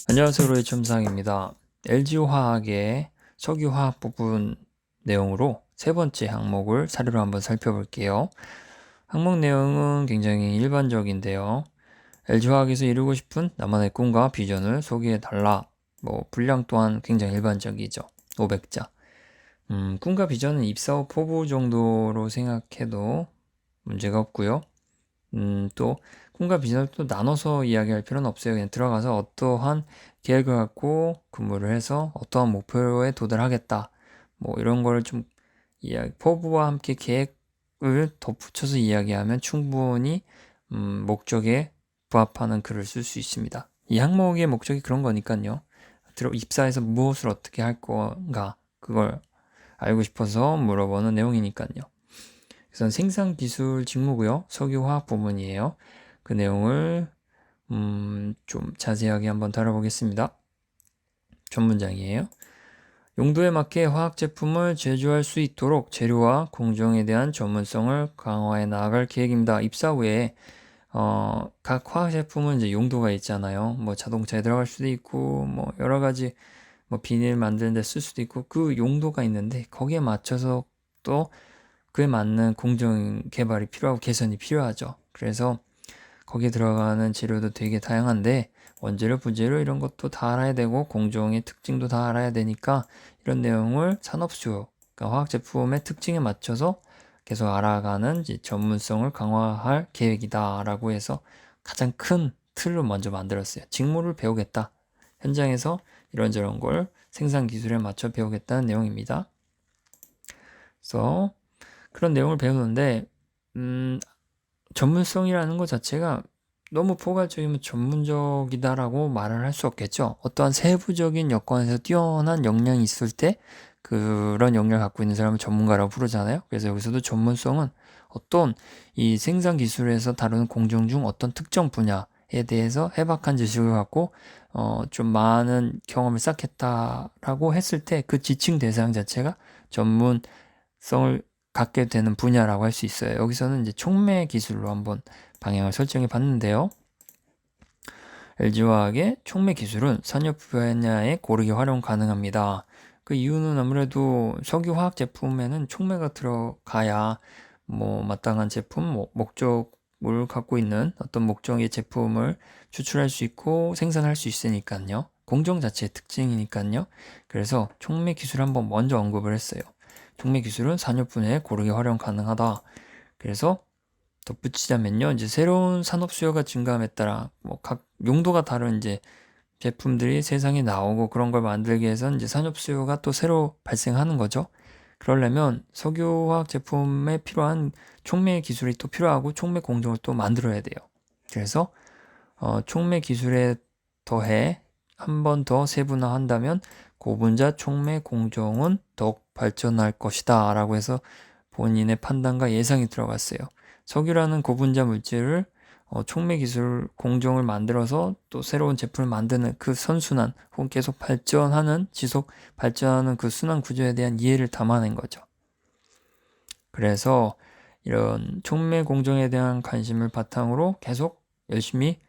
안녕하세요. 로이 첨상입니다. LG화학의 석유화학 부분 내용으로 세 번째 항목을 사례로 한번 살펴볼게요. 항목 내용은 굉장히 일반적인데요. LG화학에서 이루고 싶은 나만의 꿈과 비전을 소개해달라. 분량 또한 굉장히 일반적이죠. 500자. 꿈과 비전은 입사 후 포부 정도로 생각해도 문제가 없고요. 또 꿈과 비전을 또 나눠서 이야기할 필요는 없어요. 그냥 들어가서 어떠한 계획을 갖고 근무를 해서 어떠한 목표에 도달하겠다. 이런 거를 좀 포부와 함께 계획을 덧붙여서 이야기하면 충분히 목적에 부합하는 글을 쓸 수 있습니다. 이 항목의 목적이 그런 거니까요. 입사해서 무엇을 어떻게 할 건가 그걸 알고 싶어서 물어보는 내용이니까요. 우선 생산기술 직무고요. 석유화학 부문이에요. 그 내용을 좀 자세하게 한번 다뤄보겠습니다. 전문장이에요. 용도에 맞게 화학 제품을 제조할 수 있도록 재료와 공정에 대한 전문성을 강화해 나아갈 계획입니다. 입사 후에 각 화학 제품은 이제 용도가 있잖아요. 자동차에 들어갈 수도 있고 여러 가지 비닐 만드는 데 쓸 수도 있고 그 용도가 있는데 거기에 맞춰서 또 그에 맞는 공정 개발이 필요하고 개선이 필요하죠. 그래서 거기에 들어가는 재료도 되게 다양한데 원재료, 부재료 이런 것도 다 알아야 되고 공정의 특징도 다 알아야 되니까 이런 내용을 산업수요, 그러니까 화학제품의 특징에 맞춰서 계속 알아가는 전문성을 강화할 계획이다라고 해서 가장 큰 틀로 먼저 만들었어요. 직무를 배우겠다. 현장에서 이런저런 걸 생산 기술에 맞춰 배우겠다는 내용입니다. 그래서 그런 내용을 배우는데 전문성이라는 것 자체가 너무 포괄적이면 전문적이다라고 말을 할 수 없겠죠. 어떠한 세부적인 여건에서 뛰어난 역량이 있을 때 그런 역량을 갖고 있는 사람을 전문가라고 부르잖아요. 그래서 여기서도 전문성은 어떤 이 생산 기술에서 다루는 공정 중 어떤 특정 분야에 대해서 해박한 지식을 갖고 좀 많은 경험을 쌓겠다라고 했을 때 그 지칭 대상 자체가 전문성을 갖게 되는 분야라고 할 수 있어요. 여기서는 이제 촉매 기술로 한번 방향을 설정해 봤는데요. LG화학의 촉매 기술은 산업 분야에 고르게 활용 가능합니다. 그 이유는 아무래도 석유화학 제품에는 촉매가 들어가야 마땅한 제품, 목적을 갖고 있는 어떤 목적의 제품을 추출할 수 있고 생산할 수 있으니까요. 공정 자체의 특징이니까요. 그래서 촉매 기술 한번 먼저 언급을 했어요. 촉매 기술은 산업 분야에 고르게 활용 가능하다. 그래서 덧붙이자면요, 이제 새로운 산업 수요가 증가함에 따라 각 용도가 다른 이제 제품들이 세상에 나오고 그런 걸 만들기 위해서 이제 산업 수요가 또 새로 발생하는 거죠. 그러려면 석유화학 제품에 필요한 촉매 기술이 또 필요하고 촉매 공정을 또 만들어야 돼요. 그래서 촉매 기술에 더해 한 번 더 세분화한다면 고분자 촉매 공정은 더욱 발전할 것이다 라고 해서 본인의 판단과 예상이 들어갔어요. 석유라는 고분자 물질을 촉매 기술 공정을 만들어서 또 새로운 제품을 만드는 그 선순환 혹은 계속 발전하는 지속 발전하는 그 순환 구조에 대한 이해를 담아낸 거죠. 그래서 이런 촉매 공정에 대한 관심을 바탕으로 계속 열심히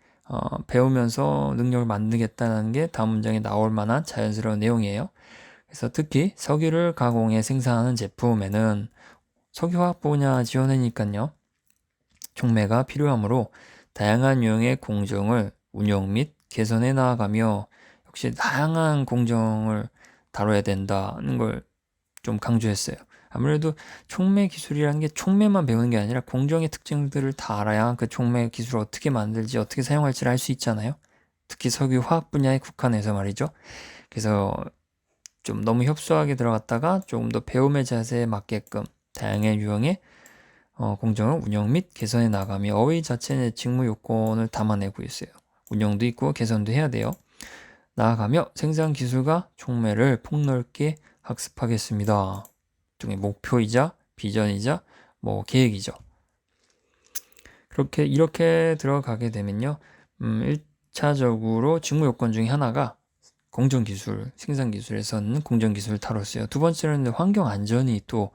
배우면서 능력을 만들겠다는 게 다음 문장에 나올 만한 자연스러운 내용이에요. 그래서 특히 석유를 가공해 생산하는 제품에는 석유화학 분야 지원이니까요. 촉매가 필요하므로 다양한 유형의 공정을 운영 및 개선해 나아가며 역시 다양한 공정을 다뤄야 된다는 걸 좀 강조했어요. 아무래도 촉매 기술이라는 게 촉매만 배우는 게 아니라 공정의 특징들을 다 알아야 그 촉매 기술을 어떻게 만들지 어떻게 사용할지를 알 수 있잖아요. 특히 석유 화학 분야에 국한해서 말이죠. 그래서 좀 너무 협소하게 들어갔다가 조금 더 배움의 자세에 맞게끔 다양한 유형의 공정을 운영 및 개선해 나가며 어휘 자체의 직무 요건을 담아내고 있어요. 운영도 있고 개선도 해야 돼요. 나아가며 생산 기술과 촉매를 폭넓게 학습하겠습니다. 중에 목표이자 비전이자 계획이죠. 이렇게 들어가게 되면요. 1차적으로 직무 요건 중에 하나가 공정기술, 생산기술에서는 공정기술을 다뤘어요. 두 번째는 환경 안전이 또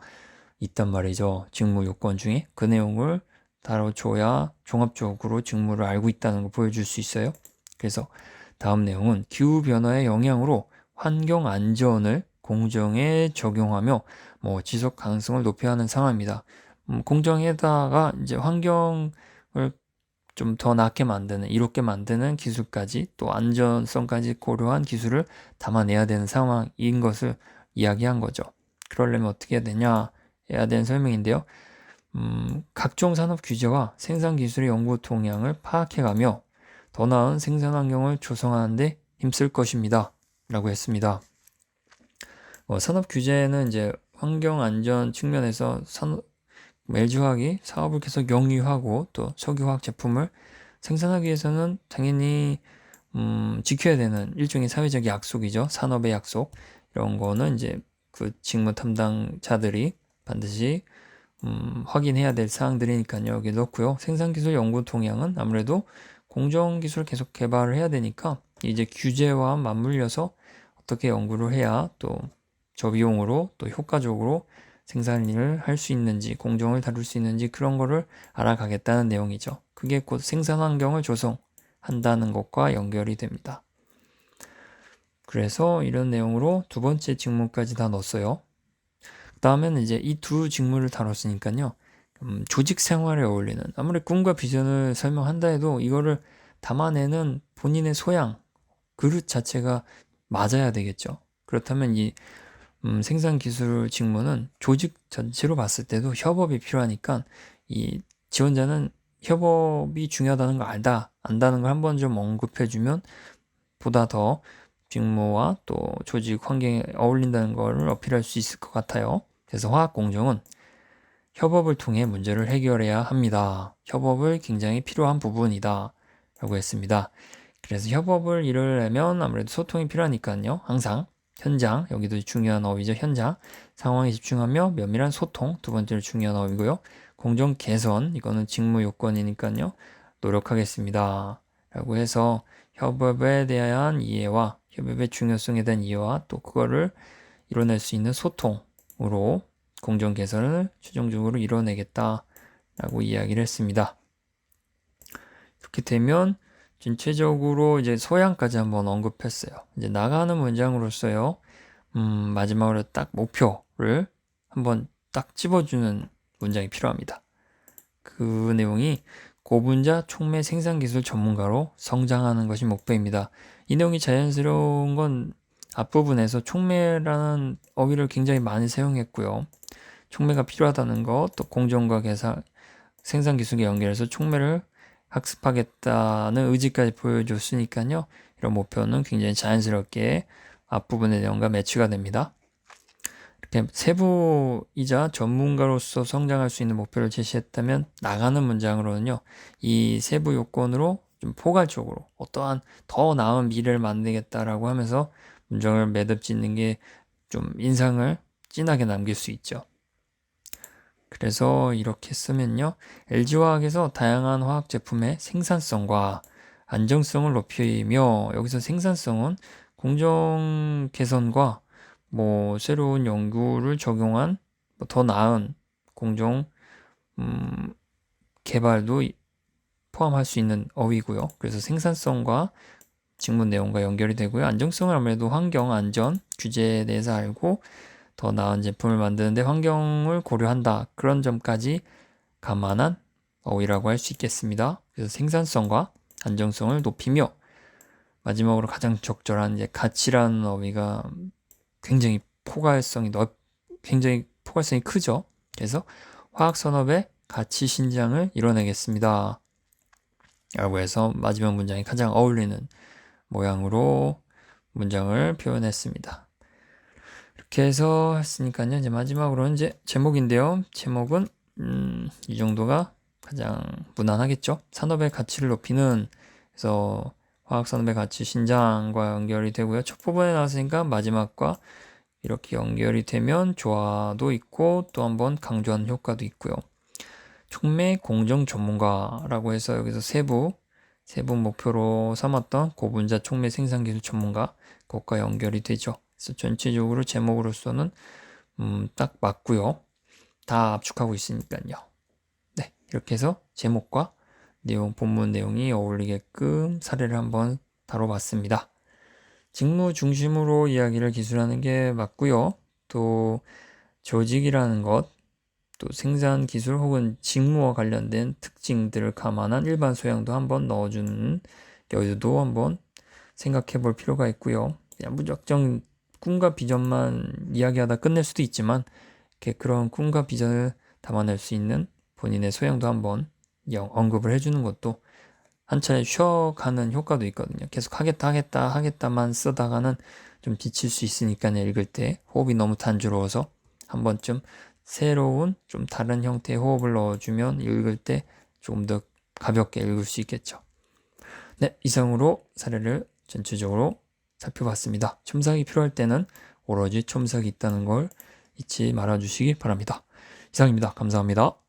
있단 말이죠. 직무 요건 중에 그 내용을 다뤄줘야 종합적으로 직무를 알고 있다는 걸 보여줄 수 있어요. 그래서 다음 내용은 기후변화의 영향으로 환경 안전을 공정에 적용하며 지속 가능성을 높여야 하는 상황입니다. 공정에다가 이제 환경을 좀 더 낫게 만드는, 이롭게 만드는 기술까지 또 안전성까지 고려한 기술을 담아내야 되는 상황인 것을 이야기한 거죠. 그러려면 어떻게 해야 되냐? 해야 되는 설명인데요. 각종 산업 규제와 생산 기술의 연구 동향을 파악해가며 더 나은 생산 환경을 조성하는 데 힘쓸 것입니다. 라고 했습니다. 산업 규제는 이제 환경 안전 측면에서 LG화학이 사업을 계속 영위하고 또 석유화학 제품을 생산하기 위해서는 당연히 지켜야 되는 일종의 사회적 약속이죠. 산업의 약속. 이런 거는 이제 그 직무 담당자들이 반드시 확인해야 될 사항들이니까요. 여기 넣고요. 생산기술 연구 동향은 아무래도 공정기술을 계속 개발을 해야 되니까 이제 규제와 맞물려서 어떻게 연구를 해야 또 저비용으로 또 효과적으로 생산을 할 수 있는지, 공정을 다룰 수 있는지 그런 거를 알아가겠다는 내용이죠. 그게 곧 생산 환경을 조성한다는 것과 연결이 됩니다. 그래서 이런 내용으로 두 번째 직무까지 다 넣었어요. 그 다음에는 이제 이 두 직무를 다뤘으니까요. 조직 생활에 어울리는, 아무리 꿈과 비전을 설명한다 해도 이거를 담아내는 본인의 소양, 그릇 자체가 맞아야 되겠죠. 그렇다면 이 생산 기술 직무는 조직 전체로 봤을 때도 협업이 필요하니까 이 지원자는 협업이 중요하다는 걸 안다는 걸 한번 좀 언급해주면 보다 더 직무와 또 조직 환경에 어울린다는 걸 어필할 수 있을 것 같아요. 그래서 화학 공정은 협업을 통해 문제를 해결해야 합니다. 협업을 굉장히 필요한 부분이다. 라고 했습니다. 그래서 협업을 이루려면 아무래도 소통이 필요하니까요. 항상 현장, 여기도 중요한 어휘죠. 현장, 상황에 집중하며 면밀한 소통, 두 번째로 중요한 어휘고요. 공정 개선, 이거는 직무 요건이니까요. 노력하겠습니다. 라고 해서 협업에 대한 이해와 협업의 중요성에 대한 이해와 또 그거를 이뤄낼 수 있는 소통으로 공정 개선을 최종적으로 이뤄내겠다라고 이야기를 했습니다. 이렇게 되면 전체적으로 이제 소양까지 한번 언급했어요. 이제 나가는 문장으로서요. 마지막으로 딱 목표를 한번 딱 집어주는 문장이 필요합니다. 그 내용이 고분자 촉매 생산기술 전문가로 성장하는 것이 목표입니다. 이 내용이 자연스러운 건 앞부분에서 촉매라는 어휘를 굉장히 많이 사용했고요. 촉매가 필요하다는 것, 또 공정과 생산기술에 연결해서 촉매를 학습하겠다는 의지까지 보여줬으니까요. 이런 목표는 굉장히 자연스럽게 앞부분의 내용과 매치가 됩니다. 이렇게 세부이자 전문가로서 성장할 수 있는 목표를 제시했다면 나가는 문장으로는요. 이 세부 요건으로 좀 포괄적으로 어떠한 더 나은 미래를 만들겠다라고 하면서 문장을 매듭 짓는 게 좀 인상을 진하게 남길 수 있죠. 그래서 이렇게 쓰면요. LG화학에서 다양한 화학 제품의 생산성과 안정성을 높이며 여기서 생산성은 공정 개선과 새로운 연구를 적용한 더 나은 공정 개발도 포함할 수 있는 어휘고요. 그래서 생산성과 직무 내용과 연결이 되고요. 안정성은 아무래도 환경, 안전, 규제에 대해서 알고 더 나은 제품을 만드는데 환경을 고려한다. 그런 점까지 감안한 어휘라고 할 수 있겠습니다. 그래서 생산성과 안정성을 높이며 마지막으로 가장 적절한 이제 가치라는 어휘가 굉장히 굉장히 포괄성이 크죠. 그래서 화학 산업의 가치 신장을 이뤄내겠습니다. 라고 해서 마지막 문장이 가장 어울리는 모양으로 문장을 표현했습니다. 이렇게 해서 했으니까요. 이제 마지막으로는 이제 제목인데요. 제목은 이 정도가 가장 무난하겠죠. 산업의 가치를 높이는, 그래서 화학산업의 가치 신장과 연결이 되고요. 첫 부분에 나왔으니까 마지막과 이렇게 연결이 되면 조화도 있고 또 한번 강조하는 효과도 있고요. 촉매 공정 전문가라고 해서 여기서 세부 목표로 삼았던 고분자 촉매 생산기술 전문가, 그것과 연결이 되죠. 그래서 전체적으로 제목으로서는 딱 맞고요. 다 압축하고 있으니까요. 네, 이렇게 해서 제목과 본문 내용이 어울리게끔 사례를 한번 다뤄봤습니다. 직무 중심으로 이야기를 기술하는 게 맞고요. 또 조직이라는 것, 또 생산 기술 혹은 직무와 관련된 특징들을 감안한 일반 소양도 한번 넣어주는 여유도 한번 생각해 볼 필요가 있고요. 그냥 무작정 꿈과 비전만 이야기하다 끝낼 수도 있지만 그런 꿈과 비전을 담아낼 수 있는 본인의 소양도 한번 언급을 해주는 것도 한 차례 쉬어가는 효과도 있거든요. 계속 하겠다만 쓰다가는 좀 지칠 수 있으니까요. 읽을 때 호흡이 너무 단조로워서 한 번쯤 새로운 좀 다른 형태의 호흡을 넣어주면 읽을 때 조금 더 가볍게 읽을 수 있겠죠. 네, 이상으로 사례를 전체적으로 살펴봤습니다. 첨삭이 필요할 때는 오로지 첨삭이 있다는 걸 잊지 말아주시기 바랍니다. 이상입니다. 감사합니다.